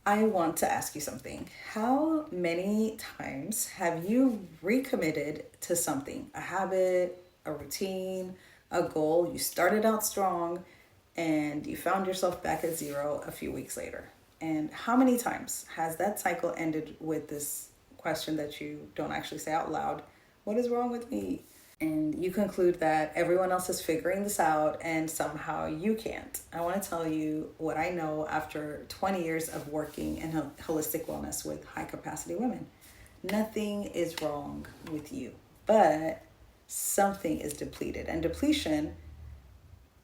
I want to ask you something. How many times have you recommitted to something? A habit, a routine, a goal? You started out strong and you found yourself back at zero a few weeks later. And how many times has that cycle ended with this question that you don't actually say out loud? What is wrong with me? And you conclude that everyone else is figuring this out and somehow you can't. I want to tell you what I know after 20 years of working in holistic wellness with high capacity women. Nothing is wrong with you, but something is depleted. And depletion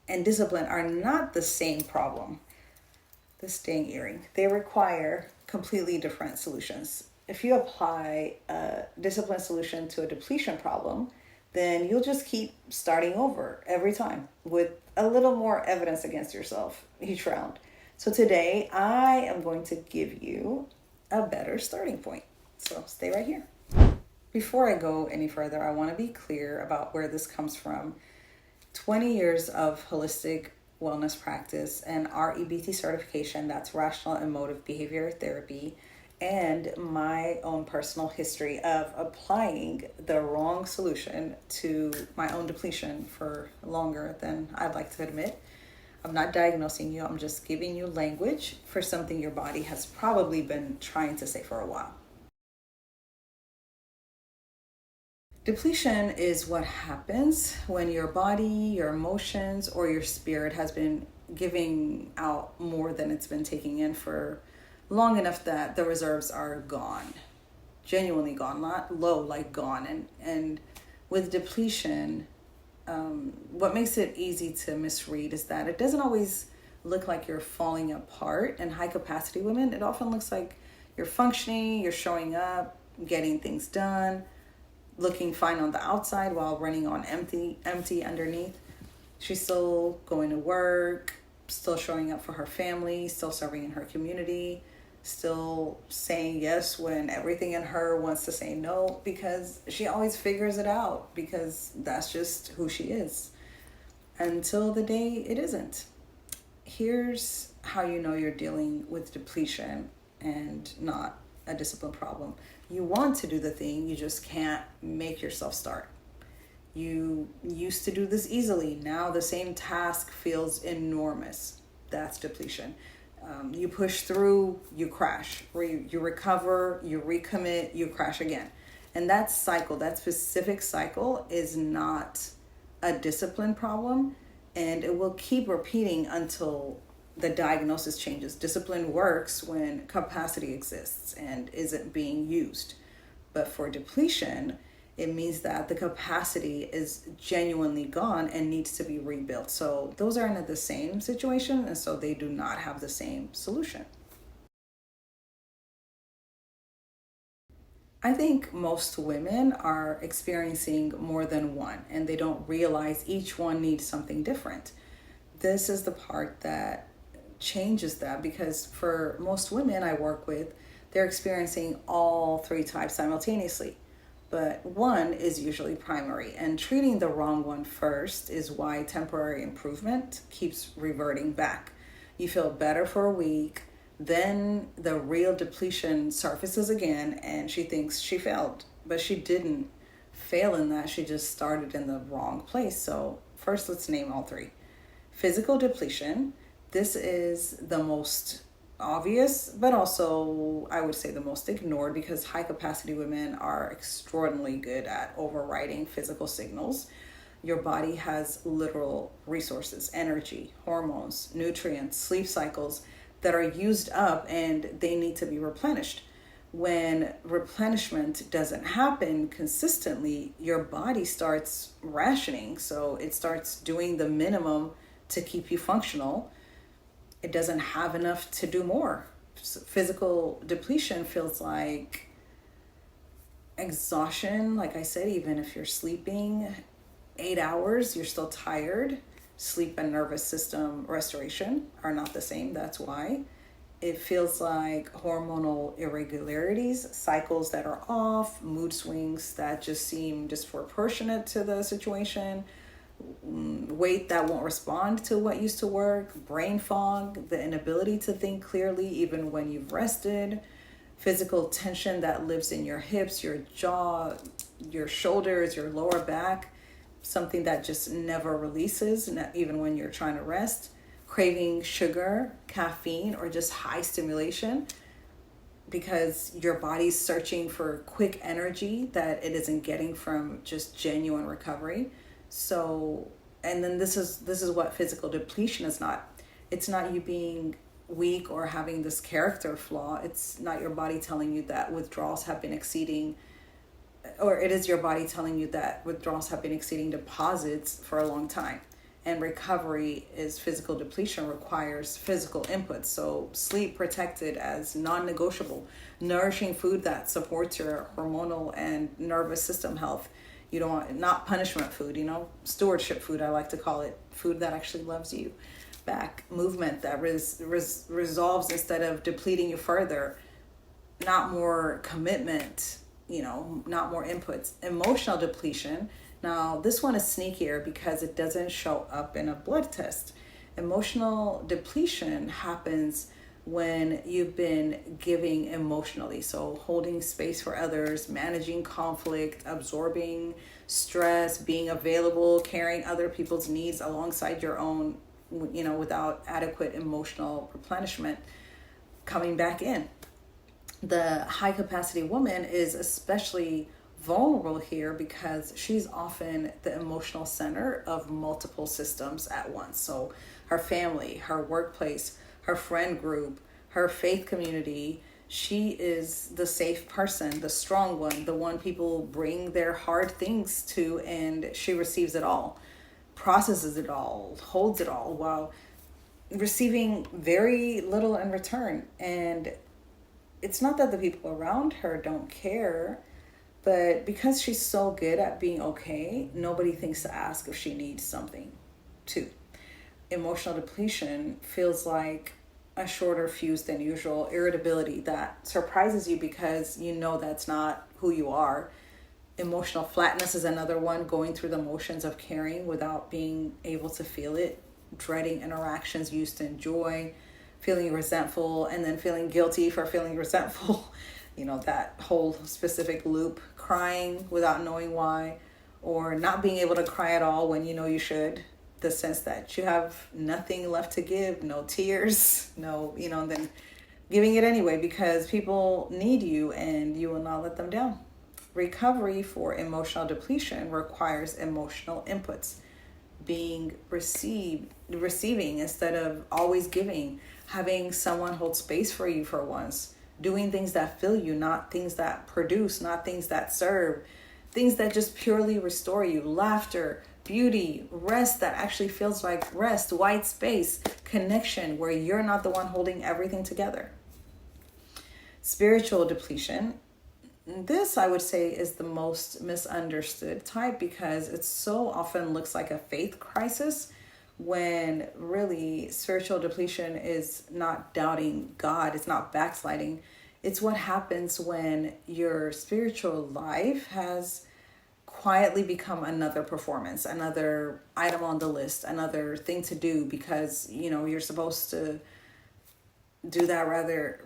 and discipline are not the same problem. The staying earring, they require completely different solutions. If you apply a discipline solution to a depletion problem, then you'll just keep starting over every time with a little more evidence against yourself each round. So today I am going to give you a better starting point. So stay right here. Before I go any further, I want to be clear about where this comes from. 20 years of holistic wellness practice and REBT certification, that's rational emotive behavior therapy, and my own personal history of applying the wrong solution to my own depletion for longer than I'd like to admit. I'm not diagnosing you, I'm just giving you language for something your body has probably been trying to say for a while. Depletion is what happens when your body, your emotions, or your spirit has been giving out more than it's been taking in for long enough that the reserves are gone, genuinely gone, not low, like gone. And with depletion, what makes it easy to misread is that it doesn't always look like you're falling apart. In high capacity women, it often looks like you're functioning, you're showing up, getting things done, looking fine on the outside while running on empty underneath. She's still going to work, still showing up for her family, still serving in her community, still saying yes when everything in her wants to say no, because she always figures it out, because that's just who she is, until the day it isn't. Here's how you know you're dealing with depletion and not a discipline problem. You want to do the thing, you just can't make yourself start. You used to do this easily. Now the same task feels enormous. That's depletion. You push through, you crash. You recover, you recommit, you crash again. And that cycle, that specific cycle, is not a discipline problem. And it will keep repeating until the diagnosis changes. Discipline works when capacity exists and isn't being used. But for depletion, it means that the capacity is genuinely gone and needs to be rebuilt. So those aren't the same situation, and so they do not have the same solution. I think most women are experiencing more than one, and they don't realize each one needs something different. This is the part that changes that, because for most women I work with, they're experiencing all three types simultaneously. But one is usually primary, and treating the wrong one first is why temporary improvement keeps reverting back. You feel better for a week, then the real depletion surfaces again, and she thinks she failed. But she didn't fail in that, she just started in the wrong place. So, first, let's name all three. Physical depletion. This is the most obvious, but also I would say the most ignored, because high capacity women are extraordinarily good at overriding physical signals. Your body has literal resources, energy, hormones, nutrients, sleep cycles that are used up and they need to be replenished. When replenishment doesn't happen consistently, your body starts rationing. So it starts doing the minimum to keep you functional. It doesn't have enough to do more. Physical depletion feels like exhaustion. Like I said, even if you're sleeping 8 hours, you're still tired. Sleep and nervous system restoration are not the same. That's why. It feels like hormonal irregularities, cycles that are off, mood swings that just seem disproportionate to the situation, weight that won't respond to what used to work, brain fog, the inability to think clearly even when you've rested, physical tension that lives in your hips, your jaw, your shoulders, your lower back, something that just never releases, not even when you're trying to rest, craving sugar, caffeine, or just high stimulation because your body's searching for quick energy that it isn't getting from just genuine recovery. So, and then this is what physical depletion is not. It's not you being weak or having this character flaw. It's not your body telling you that withdrawals have been exceeding, or it is your body telling you that withdrawals have been exceeding deposits for a long time. And recovery is physical depletion requires physical input. So sleep protected as non-negotiable, nourishing food that supports your hormonal and nervous system health. You don't want, not punishment food, stewardship food, I like to call it, food that actually loves you back, movement that resolves instead of depleting you further, not more commitment, not more inputs. Emotional depletion. Now, this one is sneakier because it doesn't show up in a blood test. Emotional depletion happens when you've been giving emotionally. So holding space for others, managing conflict, absorbing stress, being available, carrying other people's needs alongside your own, without adequate emotional replenishment coming back in. The high capacity woman is especially vulnerable here because she's often the emotional center of multiple systems at once. So her family, her workplace, her friend group, her faith community. She is the safe person, the strong one, the one people bring their hard things to, and she receives it all, processes it all, holds it all while receiving very little in return. And it's not that the people around her don't care, but because she's so good at being okay, nobody thinks to ask if she needs something too. Emotional depletion feels like a shorter fuse than usual, irritability that surprises you because that's not who you are. Emotional flatness is another one, going through the motions of caring without being able to feel it, dreading interactions you used to enjoy, feeling resentful and then feeling guilty for feeling resentful. That whole specific loop, crying without knowing why, or not being able to cry at all when you should. The sense that you have nothing left to give, no tears, no, and then giving it anyway because people need you and you will not let them down. Recovery for emotional depletion requires emotional inputs, being receiving instead of always giving, having someone hold space for you for once, doing things that fill you, not things that produce, not things that serve, things that just purely restore you, laughter, beauty, rest that actually feels like rest, white space, connection where you're not the one holding everything together. Spiritual depletion. This, I would say, is the most misunderstood type because it so often looks like a faith crisis when really spiritual depletion is not doubting God, it's not backsliding. It's what happens when your spiritual life has quietly become another performance, another item on the list, another thing to do because, you're supposed to do that rather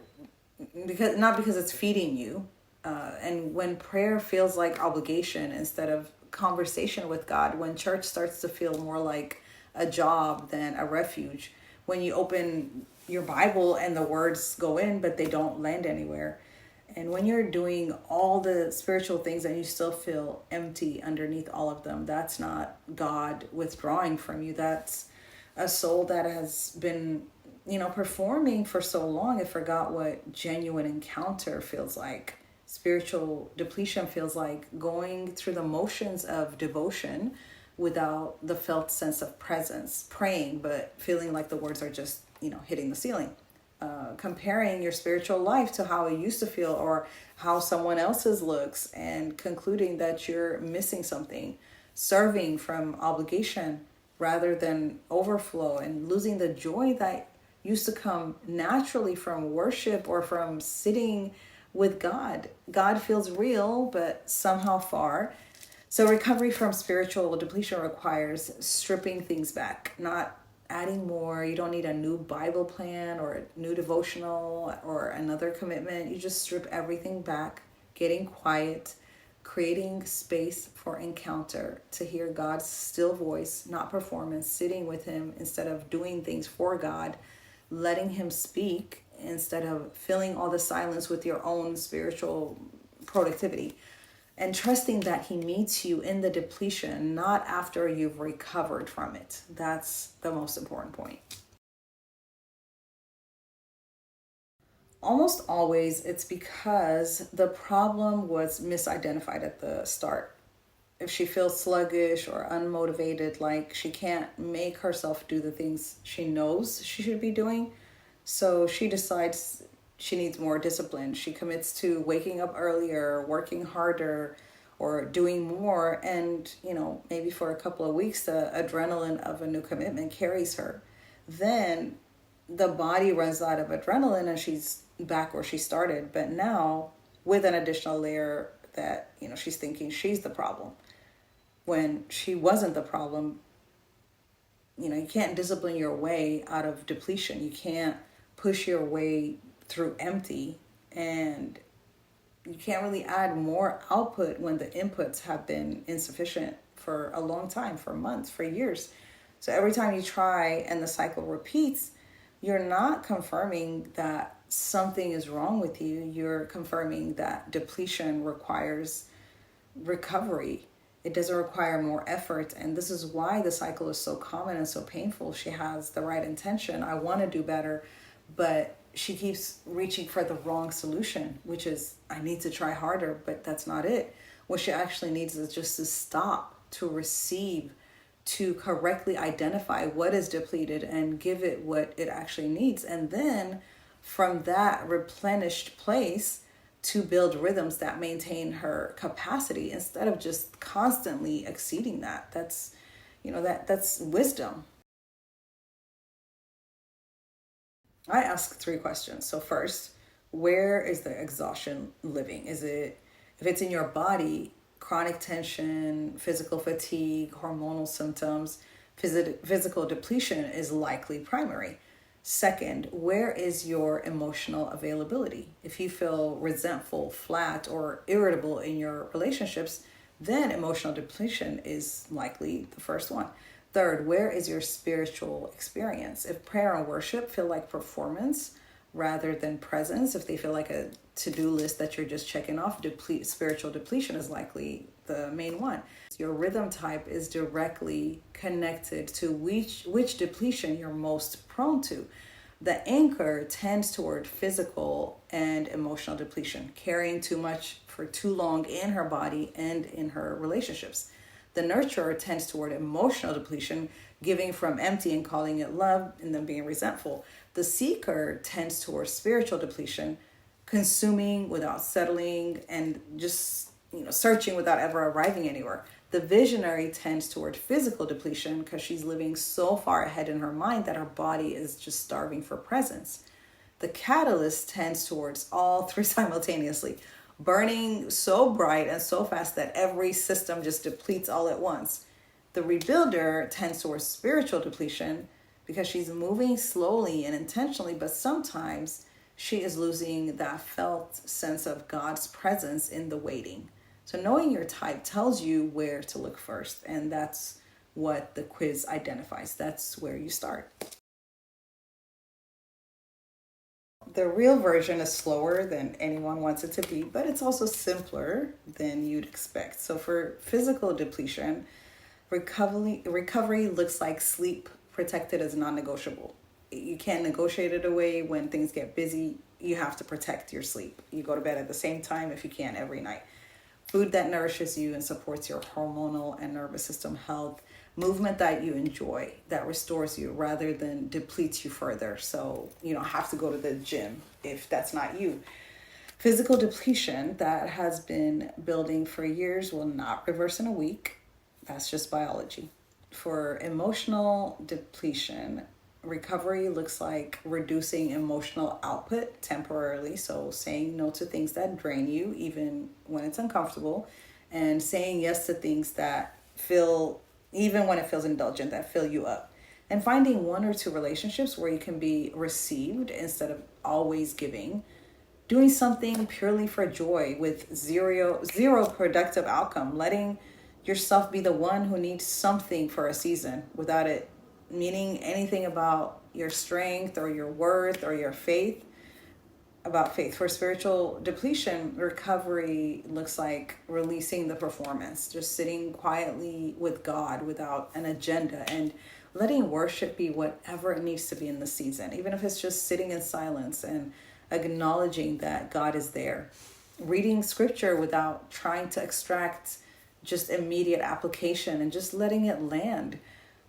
because it's feeding you. And when prayer feels like obligation instead of conversation with God, when church starts to feel more like a job than a refuge, when you open your Bible and the words go in, but they don't land anywhere. And when you're doing all the spiritual things and you still feel empty underneath all of them, that's not God withdrawing from you. That's a soul that has been, performing for so long, it forgot what genuine encounter feels like. Spiritual depletion feels like going through the motions of devotion without the felt sense of presence, praying, but feeling like the words are just, hitting the ceiling. Comparing your spiritual life to how it used to feel or how someone else's looks and concluding that you're missing something, serving from obligation rather than overflow, and losing the joy that used to come naturally from worship or from sitting with God. God feels real, but somehow far. So recovery from spiritual depletion requires stripping things back, not adding more. You don't need a new Bible plan or a new devotional or another commitment. You just strip everything back, getting quiet, creating space for encounter, to hear God's still voice, not performance, sitting with him instead of doing things for God, letting him speak instead of filling all the silence with your own spiritual productivity, and trusting that he meets you in the depletion, not after you've recovered from it. That's the most important point. Almost always, it's because the problem was misidentified at the start. If she feels sluggish or unmotivated, like she can't make herself do the things she knows she should be doing, so she decides she needs more discipline. She commits to waking up earlier, working harder, or doing more. And, maybe for a couple of weeks, the adrenaline of a new commitment carries her. Then the body runs out of adrenaline and she's back where she started. But now with an additional layer that, she's thinking she's the problem when she wasn't the problem. You can't discipline your way out of depletion. You can't push your way through empty, and you can't really add more output when the inputs have been insufficient for a long time, for months, for years. So every time you try and the cycle repeats, you're not confirming that something is wrong with you. You're confirming that depletion requires recovery. It doesn't require more effort. And this is why the cycle is so common and so painful. She has the right intention. I want to do better, but she keeps reaching for the wrong solution, which is, I need to try harder, but that's not it. What she actually needs is just to stop, to receive, to correctly identify what is depleted and give it what it actually needs. And then from that replenished place, to build rhythms that maintain her capacity instead of just constantly exceeding that. That's wisdom. I ask 3 questions. So first, where is the exhaustion living? If it's in your body, chronic tension, physical fatigue, hormonal symptoms, physical depletion is likely primary. Second, where is your emotional availability? If you feel resentful, flat, or irritable in your relationships, then emotional depletion is likely the first one. Third, where is your spiritual experience? If prayer and worship feel like performance rather than presence, if they feel like a to-do list that you're just checking off, spiritual depletion is likely the main one. Your rhythm type is directly connected to which depletion you're most prone to. The anchor tends toward physical and emotional depletion, carrying too much for too long in her body and in her relationships. The nurturer tends toward emotional depletion, giving from empty and calling it love and then being resentful. The seeker tends towards spiritual depletion, consuming without settling and just searching without ever arriving anywhere. The visionary tends toward physical depletion because she's living so far ahead in her mind that her body is just starving for presence. The catalyst tends towards all 3 simultaneously, burning so bright and so fast that every system just depletes all at once. The rebuilder tends towards spiritual depletion because she's moving slowly and intentionally, but sometimes she is losing that felt sense of God's presence in the waiting. So knowing your type tells you where to look first, and that's what the quiz identifies. That's where you start. The real version is slower than anyone wants it to be, but it's also simpler than you'd expect. So for physical depletion, recovery looks like sleep protected as non-negotiable. You can't negotiate it away. When things get busy, you have to protect your sleep. You go to bed at the same time if you can every night. Food that nourishes you and supports your hormonal and nervous system health. Movement that you enjoy, that restores you rather than depletes you further. So you don't have to go to the gym if that's not you. Physical depletion that has been building for years will not reverse in a week. That's just biology. For emotional depletion, recovery looks like reducing emotional output temporarily. So saying no to things that drain you, even when it's uncomfortable, and saying yes to things that feel, even when it feels indulgent, that fill you up. And finding one or two relationships where you can be received instead of always giving. Doing something purely for joy with zero productive outcome. Letting yourself be the one who needs something for a season without it meaning anything about your strength or your worth or your faith. About faith, for spiritual depletion, recovery looks like releasing the performance, just sitting quietly with God without an agenda, and letting worship be whatever it needs to be in the season, even if it's just sitting in silence and acknowledging that God is there. Reading scripture without trying to extract just immediate application and just letting it land.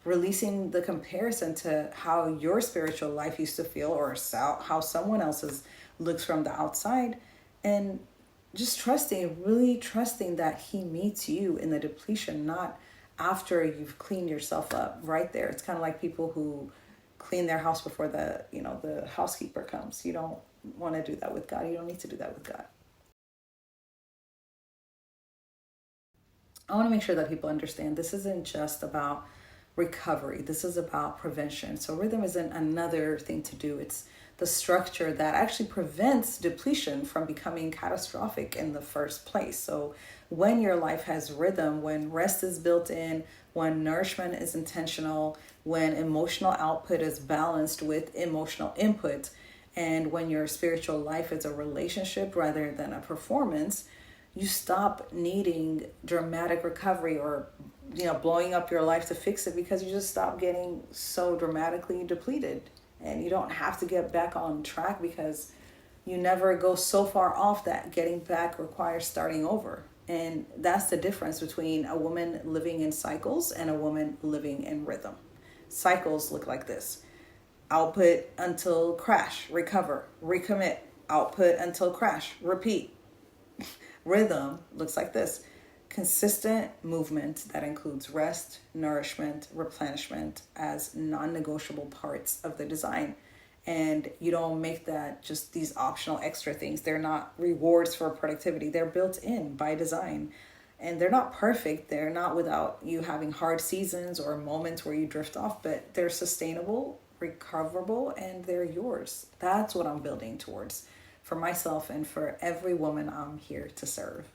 Releasing the comparison to how your spiritual life used to feel or how someone else's looks from the outside, and just trusting, really trusting that he meets you in the depletion, not after you've cleaned yourself up right there. It's kind of like people who clean their house before the housekeeper comes. You don't want to do that with God. You don't need to do that with God. I want to make sure that people understand this isn't just about recovery. This is about prevention. So rhythm isn't another thing to do. It's the structure that actually prevents depletion from becoming catastrophic in the first place. So when your life has rhythm, when rest is built in, when nourishment is intentional, when emotional output is balanced with emotional input, and when your spiritual life is a relationship rather than a performance, you stop needing dramatic recovery or blowing up your life to fix it, because you just stop getting so dramatically depleted. And you don't have to get back on track, because you never go so far off that getting back requires starting over. And that's the difference between a woman living in cycles and a woman living in rhythm. Cycles look like this: output until crash, recover, recommit, output until crash, repeat. Rhythm looks like this: consistent movement that includes rest, nourishment, replenishment as non-negotiable parts of the design. And you don't make that just these optional extra things. They're not rewards for productivity. They're built in by design. And they're not perfect. They're not without you having hard seasons or moments where you drift off, but they're sustainable, recoverable, and they're yours. That's what I'm building towards for myself and for every woman I'm here to serve.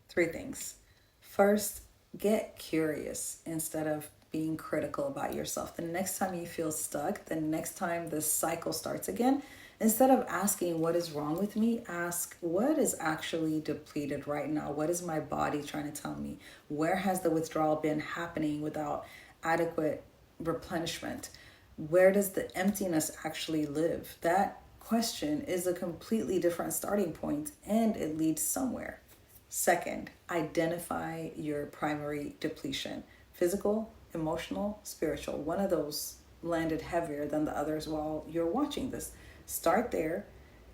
Three things. First, get curious instead of being critical about yourself. The next time you feel stuck, the next time this cycle starts again, instead of asking what is wrong with me, ask what is actually depleted right now. What is my body trying to tell me? Where has the withdrawal been happening without adequate replenishment? Where does the emptiness actually live? That question is a completely different starting point, and it leads somewhere. Second, identify your primary depletion: physical, emotional, spiritual. One of those landed heavier than the others while you're watching this. Start there,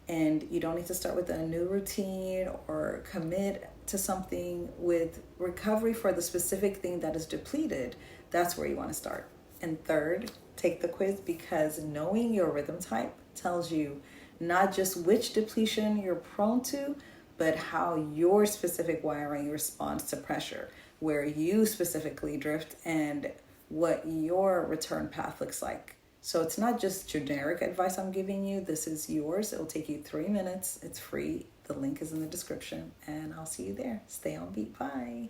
and you don't need to start with a new routine or commit to something. With recovery for the specific thing that is depleted, that's where you want to start. And third, take the quiz, because knowing your rhythm type tells you not just which depletion you're prone to, but how your specific wiring responds to pressure, where you specifically drift, and what your return path looks like. So it's not just generic advice I'm giving you. This is yours. It'll take you 3 minutes. It's free. The link is in the description, and I'll see you there. Stay on beat. Bye.